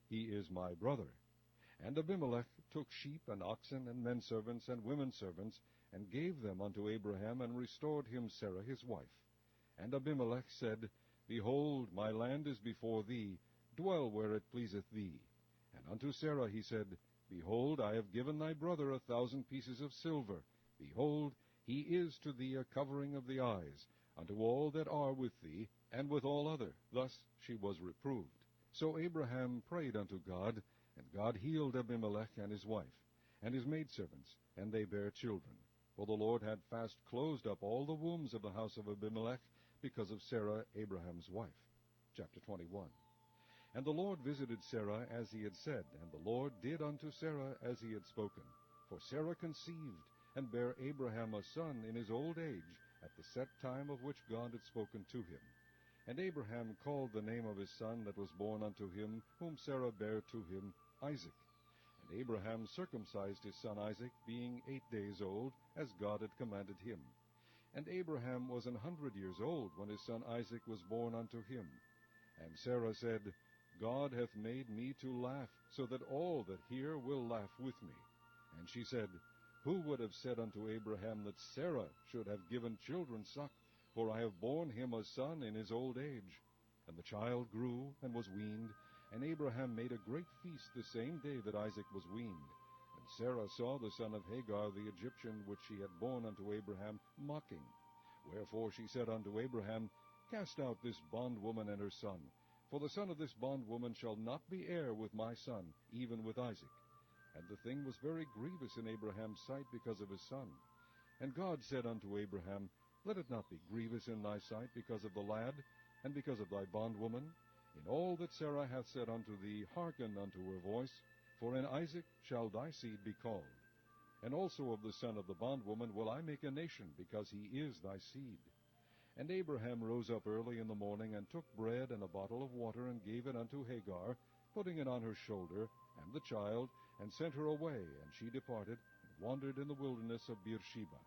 he is my brother. And Abimelech took sheep and oxen and men servants and women servants, and gave them unto Abraham, and restored him Sarah his wife. And Abimelech said, Behold, my land is before thee, dwell where it pleaseth thee. And unto Sarah he said, Behold, I have given thy brother 1,000 pieces of silver. Behold, he is to thee a covering of the eyes, unto all that are with thee, and with all other. Thus she was reproved. So Abraham prayed unto God, and God healed Abimelech and his wife, and his maidservants, and they bare children. For the Lord had fast closed up all the wombs of the house of Abimelech, because of Sarah Abraham's wife. Chapter 21. And the Lord visited Sarah as he had said, and the Lord did unto Sarah as he had spoken. For Sarah conceived, and bare Abraham a son in his old age, at the set time of which God had spoken to him. And Abraham called the name of his son that was born unto him, whom Sarah bare to him, Isaac. And Abraham circumcised his son Isaac, being 8 days old, as God had commanded him. And Abraham was 100 years old when his son Isaac was born unto him. And Sarah said, God hath made me to laugh, so that all that hear will laugh with me. And she said, Who would have said unto Abraham that Sarah should have given children suck? For I have borne him a son in his old age. And the child grew, and was weaned, and Abraham made a great feast the same day that Isaac was weaned. And Sarah saw the son of Hagar the Egyptian, which she had borne unto Abraham, mocking. Wherefore she said unto Abraham, Cast out this bondwoman and her son, for the son of this bondwoman shall not be heir with my son, even with Isaac. And the thing was very grievous in Abraham's sight because of his son. And God said unto Abraham, Let it not be grievous in thy sight because of the lad, and because of thy bondwoman. In all that Sarah hath said unto thee, hearken unto her voice, for in Isaac shall thy seed be called. And also of the son of the bondwoman will I make a nation, because he is thy seed. And Abraham rose up early in the morning, and took bread and a bottle of water, and gave it unto Hagar, putting it on her shoulder, and the child, and sent her away. And she departed, and wandered in the wilderness of Beersheba.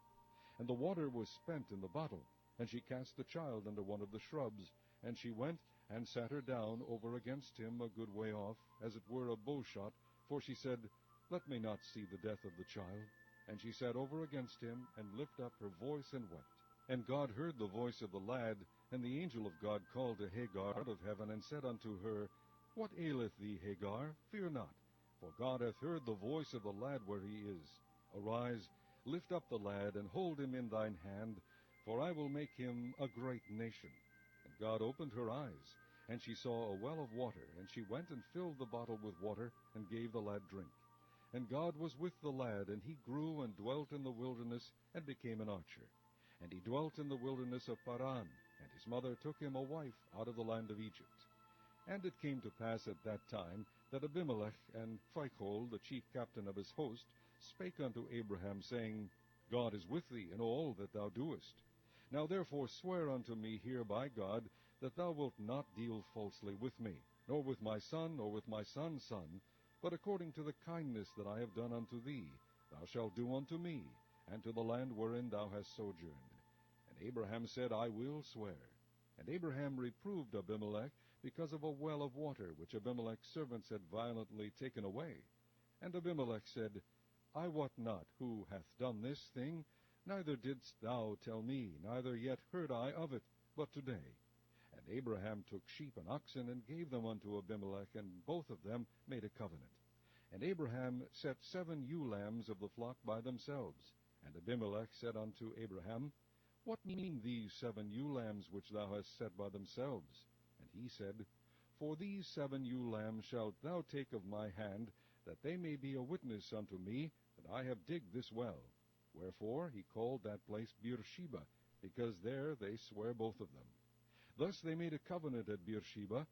And the water was spent in the bottle, and she cast the child under one of the shrubs, and she went and sat her down over against him a good way off, as it were a bowshot, for she said, Let me not see the death of the child. And she sat over against him, and lifted up her voice, and wept. And God heard the voice of the lad, and the angel of God called to Hagar out of heaven, and said unto her, What aileth thee, Hagar? Fear not, for God hath heard the voice of the lad where he is. Arise, lift up the lad, and hold him in thine hand, for I will make him a great nation. And God opened her eyes, and she saw a well of water, and she went and filled the bottle with water, and gave the lad drink. And God was with the lad, and he grew and dwelt in the wilderness, and became an archer. And he dwelt in the wilderness of Paran, and his mother took him a wife out of the land of Egypt. And it came to pass at that time that Abimelech and Phicol, the chief captain of his host, spake unto Abraham, saying, God is with thee in all that thou doest. Now therefore swear unto me here by God, that thou wilt not deal falsely with me, nor with my son, nor with my son's son, but according to the kindness that I have done unto thee, thou shalt do unto me, and to the land wherein thou hast sojourned. And Abraham said, I will swear. And Abraham reproved Abimelech because of a well of water, which Abimelech's servants had violently taken away. And Abimelech said, I wot not who hath done this thing, neither didst thou tell me, neither yet heard I of it, but today. And Abraham took sheep and oxen, and gave them unto Abimelech, and both of them made a covenant. And Abraham set 7 ewe lambs of the flock by themselves. And Abimelech said unto Abraham, What mean these 7 ewe lambs which thou hast set by themselves? And he said, For these 7 ewe lambs shalt thou take of my hand, that they may be a witness unto me that I have digged this well. Wherefore he called that place Beersheba, because there they sware both of them. Thus they made a covenant at Beersheba.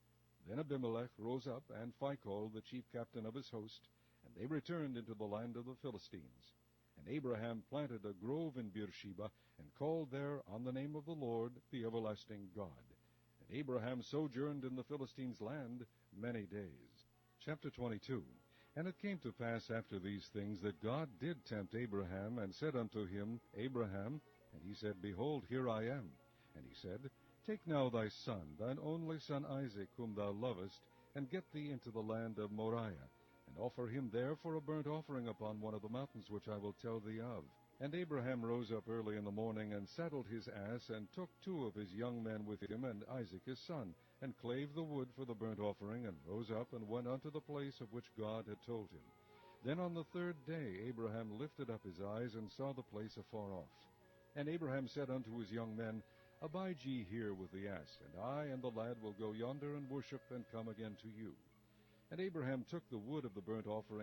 Then Abimelech rose up, and Phicol, the chief captain of his host, and they returned into the land of the Philistines. And Abraham planted a grove in Beersheba, and called there on the name of the Lord, the everlasting God. And Abraham sojourned in the Philistines' land many days. Chapter 22. And it came to pass after these things, that God did tempt Abraham, and said unto him, Abraham. And he said, Behold, here I am. And he said, Take now thy son, thine only son Isaac, whom thou lovest, and get thee into the land of Moriah, and offer him there for a burnt offering upon one of the mountains which I will tell thee of. And Abraham rose up early in the morning, and saddled his ass, and took 2 of his young men with him, and Isaac his son, and clave the wood for the burnt offering, and rose up, and went unto the place of which God had told him. Then on the 3rd day Abraham lifted up his eyes, and saw the place afar off. And Abraham said unto his young men, Abide ye here with the ass, and I and the lad will go yonder and worship, and come again to you. And Abraham took the wood of the burnt offering,